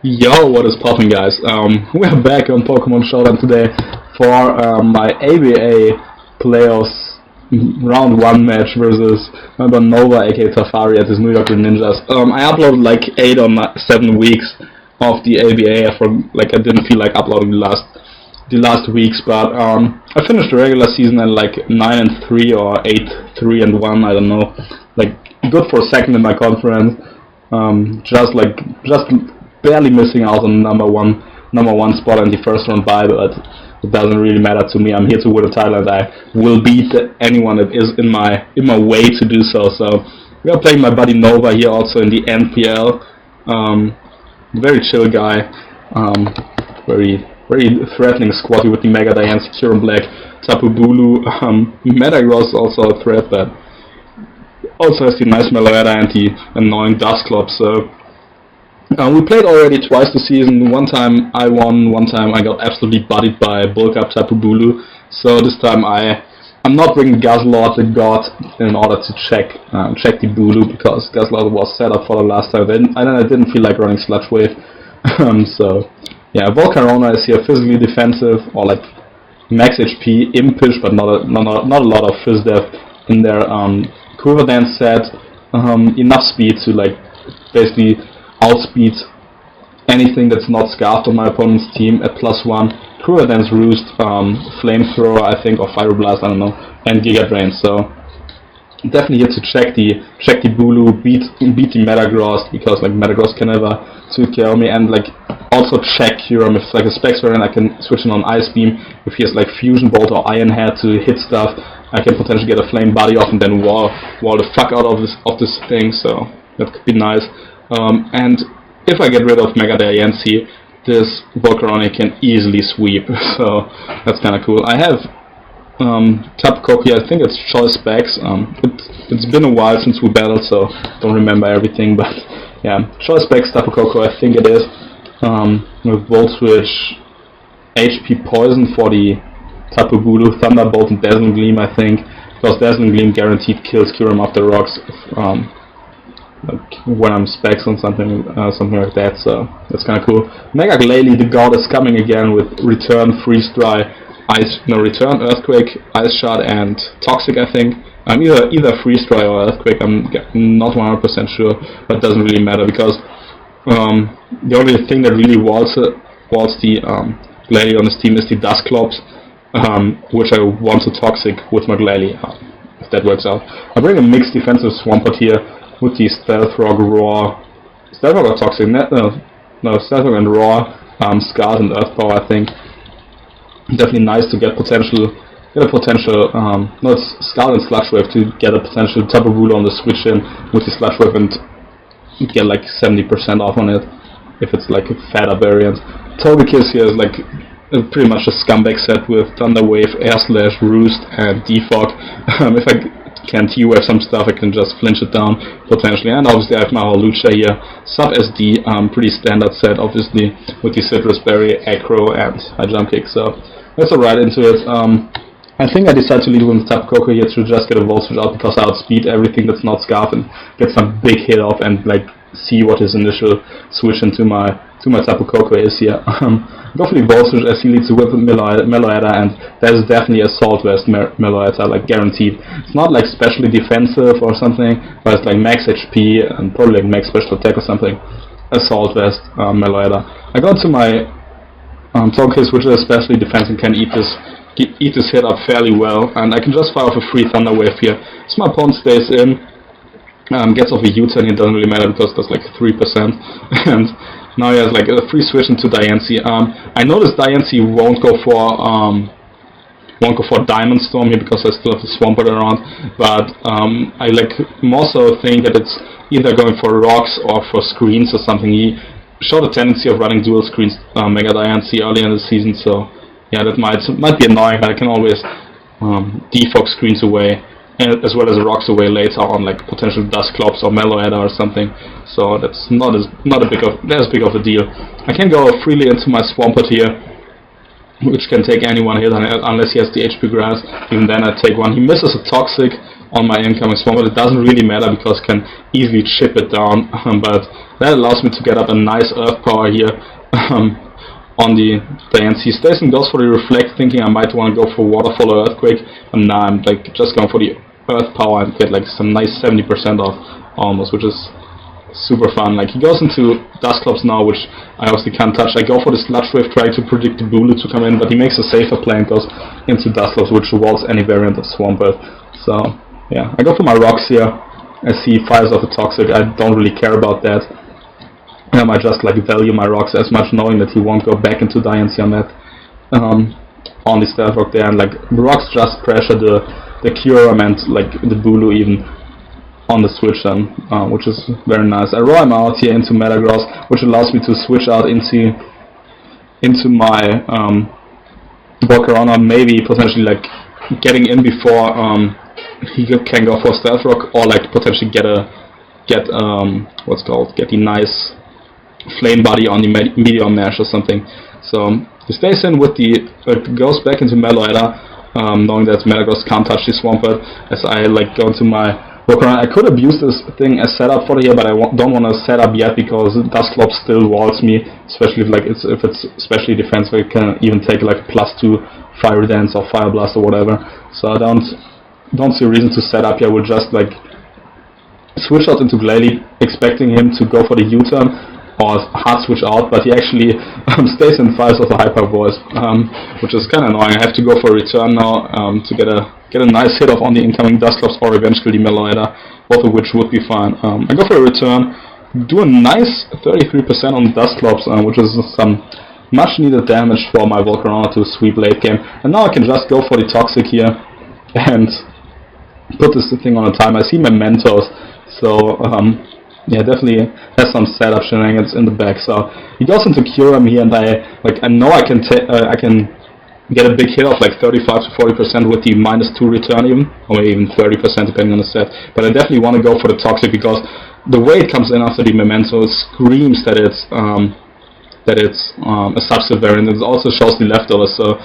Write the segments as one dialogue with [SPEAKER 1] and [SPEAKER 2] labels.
[SPEAKER 1] Yo, what is poppin', guys? We're back on Pokemon Showdown today for my ABA playoffs round 1 match versus member Nova aka Tafari at his New York Greninjas. I uploaded like 8 or 7 weeks of the ABA. I didn't feel like uploading the last weeks, but I finished the regular season at like 9-3 or 8-3-1, I don't know. Like good for second in my conference. Just barely missing out on number one spot in the first round bye, but it doesn't really matter to me. I'm here to win the title, and I will beat anyone that is in my way to do so. So we are playing my buddy Nova here, also in the NPL. Very chill guy, very threatening squad with the Mega Diane, Secure Black, Tapu Bulu, Metagross also a threat, but also has the nice Meloetta and the annoying Dusclops. So we played already twice this season. One time I won, one time I got absolutely bodied by Bulk-Up Tapu Bulu. So this time I'm not bringing Guzzlord the God in order to check the Bulu, because Guzzlord was set up for the last time, and I didn't feel like running Sludge Wave. So yeah, Volcarona is here, physically defensive, or like max HP, impish, but not a lot of phys def in there. Quiver Dance set, enough speed to like basically outspeed anything that's not scarfed on my opponent's team at +1. Quiver Dance, Roost, Flamethrower I think, or Fire Blast, I don't know, and Giga Drain. So definitely here to check the Bulu, beat the Metagross, because like Metagross can never KO me, and like also check Kyurem. If it's like a Specs variant, I can switch in on Ice Beam. If he has like Fusion Bolt or Iron Head to hit stuff, I can potentially get a Flame Body off and then wall the fuck out of this thing. So that could be nice. And if I get rid of Mega Diancie, this Volcarona can easily sweep. So that's kind of cool. I have Tapu Koko, I think it's Choice Specs. It's been a while since we battled, so don't remember everything, but yeah, Choice Specs Tapu Koko, I think it is. With Volt Switch, HP Poison for the Tapu Bulu, Thunderbolt and Dazzling Gleam, I think, because Dazzling Gleam guaranteed kills Kyurem after rocks like when I'm Specs on something like that, so that's kind of cool. Mega Glalie, the God, is coming again with Return, Freeze Dry, Return, Earthquake, Ice Shard, and Toxic, I think. Either Freeze Dry or Earthquake, I'm not 100% sure, but it doesn't really matter, because the only thing that really walls the Glalie on this team is the Dusclops, which I want to Toxic with my Glalie, if that works out. I bring a mixed defensive Swampert here with the Stealth Rock, Roar, Stealth Rock or Toxic, no, Stealth Rock and Roar, Scars and Earth Power, I think. Definitely nice to get a potential, no, it's Scar and Sludge Wave, to get a potential Tapu Bulu on the switch in with the Sludge Wave and get like 70% off on it, if it's like a fatter variant. Togekiss here is like pretty much a scumbag set with Thunder Wave, Air Slash, Roost, and Defog. If I can T-Wave some stuff, I can just flinch it down, potentially. And obviously I have my Holucha here, Sub SD, pretty standard set, obviously, with the Citrus Berry, Acro, and my Jump Kick, so let's go right into it. I think I decided to lead with Tapu Koko here to just get a Volt Switch out, because I outspeed everything that's not Scarf and get some big hit off and like see what his initial switch into my Tapu Koko is here. Go for the Volt Switch as he leads with Meloetta, and that is definitely a Assault Vest Meloetta, like guaranteed. It's not like specially defensive or something, but it's like max HP and probably like max special attack or something. Assault Vest Meloetta. I go to my Togekiss, which is especially defensive, can eat this hit up fairly well, and I can just fire off a free Thunder Wave here. So my opponent stays in, gets off a U-turn, it doesn't really matter because that's like 3%, and now he has like a free switch into Diancie. I noticed Diancie won't go for Diamond Storm here because I still have the Swampert around, but I like more so think that it's either going for rocks or for screens or something. He showed a tendency of running dual screens Mega Diancie early in the season, so yeah, that might be annoying, but I can always defog screens away, as well as rocks away later on, like potential Dusclops or Meloetta or something. So that's not as big of a deal. I can go freely into my Swampert here, which can take any one hit unless he has the HP Grass. Even then I take one. He misses a Toxic on my incoming Swampert. It doesn't really matter because I can easily chip it down, but That allows me to get up a nice Earth Power here on the ends. He stays and goes for the Reflect, thinking I might want to go for Waterfall or Earthquake, and now I'm like just going for the Earth Power and get like some nice 70% off almost, which is super fun. Like he goes into Dusclops now, which I obviously can't touch. I go for the Sludge Wave, trying to predict the Bulu to come in, but he makes a safer play and goes into Dusclops, which walls any variant of Swampert. So yeah, I go for my rocks here as he fires off a Toxic. I don't really care about that. I just like value my rocks as much, knowing that he won't go back into Diancie on that on the Stealth Rock there, and like the rocks just pressure the Kyurem and like the Bulu even on the switch then, which is very nice. I roll him out here into Metagross, which allows me to switch out into my Volcarona, maybe potentially like getting in before he can go for Stealth Rock, or like potentially get the nice Flame Body on the Meteor Mash or something. So he stays in with the goes back into Meloetta, knowing that Metagross can't touch the Swampert. As I like go into my Volcarona, I could have used this thing as setup for here, but I don't want to set up yet because Dusclops still walls me, especially if it's especially defensive. It can even take like +2 Fire Dance or Fire Blast or whatever. So I don't see a reason to set up here. I will just like switch out into Glalie, expecting him to go for the U-turn or hard switch out, but he actually stays and fires off a Hyper Voice, which is kind of annoying. I have to go for a return now to get a nice hit off on the incoming Dusclops or eventually Meloetta, both of which would be fine. I go for a return, do a nice 33% on Dusclops, which is some much needed damage for my Volcarona to sweep late game. And now I can just go for the Toxic here and put this thing on a time. I see Mementos, so yeah, definitely has some setup shenanigans in the back. So he goes into Kyurem here, and I know I can get a big hit of like 35 to 40% with the -2 return even, or even 30% depending on the set. But I definitely want to go for the Toxic because the way it comes in after the Memento screams that it's a substitute variant. It also shows the leftovers, so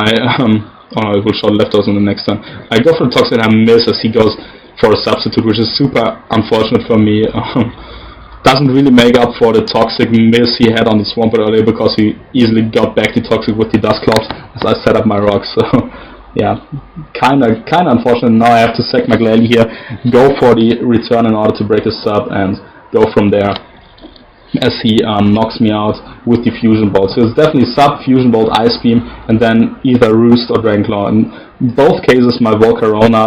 [SPEAKER 1] it will show the leftovers in the next turn. I go for the Toxic and I miss as he goes for a substitute, which is super unfortunate for me. Doesn't really make up for the Toxic miss he had on the Swampert earlier because he easily got back the Toxic with the Dusclops as I set up my rocks. So yeah, kinda unfortunate. Now I have to sack my Glalie here, go for the return in order to break the sub and go from there as he knocks me out with the Fusion Bolt. So it's definitely sub, Fusion Bolt, Ice Beam, and then either Roost or Dragon Claw. In both cases my Volcarona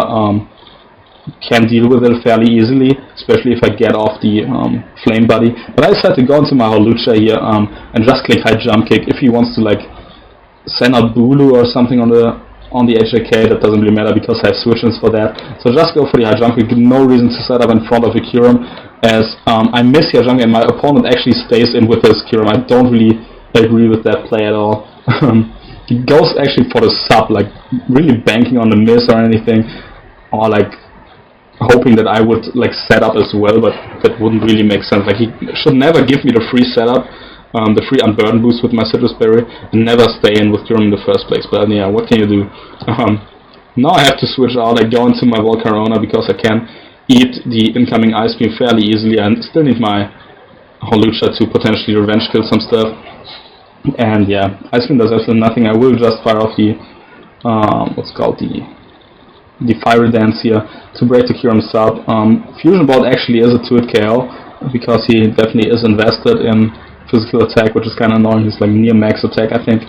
[SPEAKER 1] can deal with it fairly easily, especially if I get off the Flame Buddy. But I decided to go into my Hawlucha here and just click High Jump Kick. If he wants to like send out Bulu or something on the HJK, that doesn't really matter because I have switch-ins for that. So just go for the High Jump Kick. No reason to set up in front of a Kyurem, as I miss High Jump Kick and my opponent actually stays in with his Kyurem. I don't really agree with that play at all. He goes actually for the sub, like really banking on the miss or anything, or like hoping that I would like set up as well, but that wouldn't really make sense. Like he should never give me the free setup, the free Unburden boost with my Citrus Berry, and never stay in with Kyurem in the first place. But yeah, what can you do? Now I have to switch out. I go into my Volcarona because I can eat the incoming Ice Beam fairly easily and still need my Hawlucha to potentially revenge kill some stuff. And yeah, Ice Beam does absolutely nothing. I will just fire off the the Fire Dance here to break the Kyurem sub. Fusion Bolt actually is a 2-hit KO because he definitely is invested in physical attack, which is kind of annoying. He's like near max attack, I think,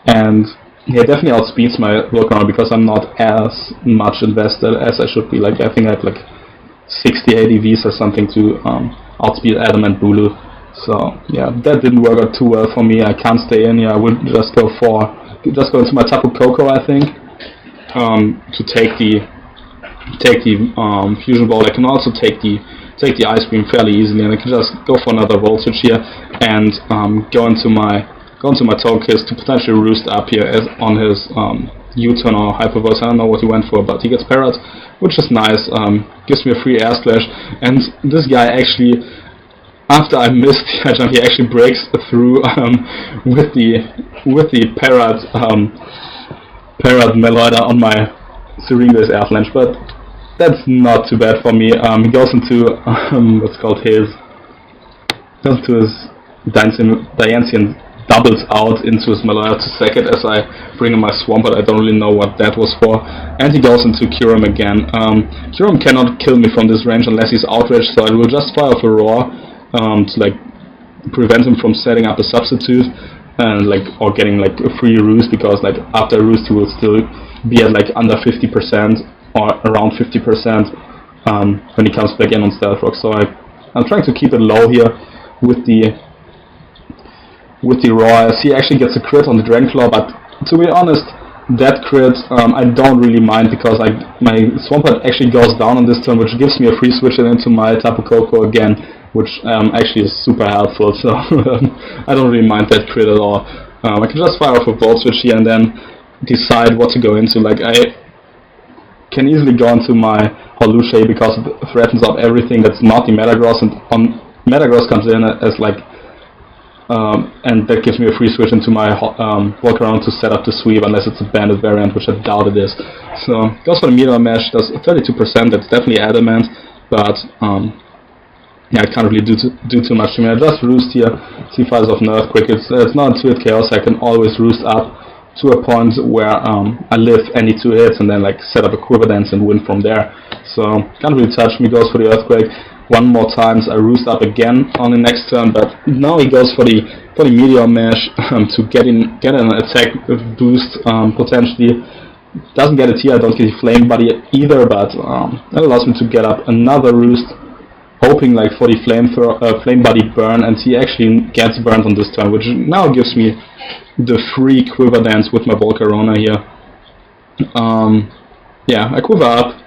[SPEAKER 1] and he definitely outspeeds my Volcarona because I'm not as much invested as I should be. Like I think I have like 60 ADVs or something to outspeed Adam and Bulu. So yeah, that didn't work out too well for me. I can't stay in here. I would just go into my Tapu Koko, I think. To take the Fusion Bolt. I can also take the Ice Beam fairly easily, and I can just go for another Voltage here and go into my Togekiss to potentially roost up here on his U-turn or Hyper Voice. I don't know what he went for, but he gets Parrot, which is nice. Gives me a free Air Splash, and this guy actually, after I missed the jump, he actually breaks through with the Parrot Meloetta on my Serene Days Avalanche, but that's not too bad for me. He goes into goes to his Diancie doubles out into his Malaya to second as I bring in my Swampert. I don't really know what that was for. And he goes into Kyurem again. Kyurem cannot kill me from this range unless he's outraged, so I will just fire off a Roar to like prevent him from setting up a substitute and like or getting like a free roost, because like after a roost he will still be at like under 50% or around 50% when he comes back in on Stealth Rock. So I'm trying to keep it low here with the Roar, as he actually gets a crit on the Dragon Claw, but to be honest, that crit I don't really mind, because my Swampert actually goes down on this turn, which gives me a free switch into my Tapu Koko again, which actually is super helpful, so I don't really mind that crit at all. I can just fire off a Volt Switch here and then decide what to go into. Like, I can easily go into my Holuche because it threatens up everything that's not the Metagross, and Metagross comes in as like and that gives me a free switch into my Volcarona to set up the sweep, unless it's a banded variant, which I doubt it is. So goes for the Meteor Mash, does 32%, that's definitely adamant, but yeah, I can't really do too much to me. I just roost here, see fires of an Earthquake. It's not a 2-hit chaos, I can always roost up to a point where I live any 2 hits and then like set up a Quiver Dance and win from there. So can't really touch me, goes for the Earthquake. One more times, I roost up again on the next turn, but now he goes for the Meteor Mash to get an attack boost potentially. Doesn't get it here, I don't get the Flame Buddy either, but that allows me to get up another roost, hoping like for the Flame Buddy burn, and he actually gets burned on this turn, which now gives me the free Quiver Dance with my Volcarona here. Yeah, I quiver up,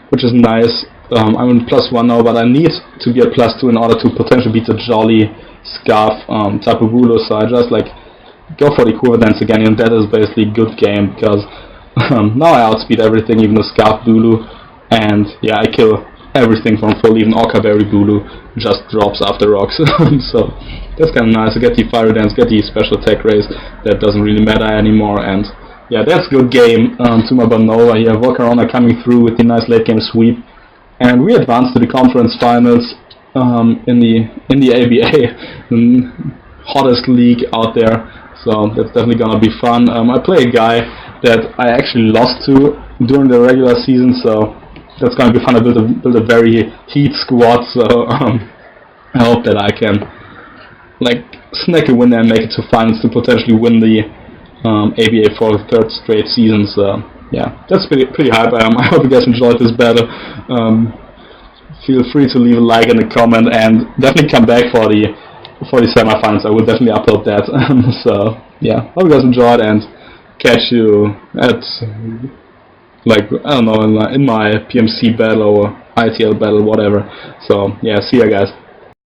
[SPEAKER 1] which is nice. I'm in +1 now, but I need to be at +2 in order to potentially beat the Jolly, Scarf, Tapu Bulu, so I just like go for the Quiver Dance again, and that is basically a good game, because now I outspeed everything, even the Scarf Bulu, and yeah, I kill everything from full, even Orcaberry Bulu just drops after rocks. So that's kind of nice. I get the Fire Dance, get the special attack raise, that doesn't really matter anymore, and yeah, that's a good game to my Banova here. Volcarona coming through with the nice late game sweep. And we advanced to the conference finals in the ABA, the hottest league out there. So that's definitely gonna be fun. I play a guy that I actually lost to during the regular season, so that's gonna be fun. I build a very heat squad, so I hope that I can like snag a win there and make it to finals to potentially win the ABA for the 3rd straight season. So yeah, that's pretty hype. I hope you guys enjoyed this battle. Feel free to leave a like and a comment, and definitely come back for the semifinals. I will definitely upload that. So yeah, hope you guys enjoyed, and catch you at like I don't know in my PMC battle or ITL battle, whatever. So yeah, see ya guys.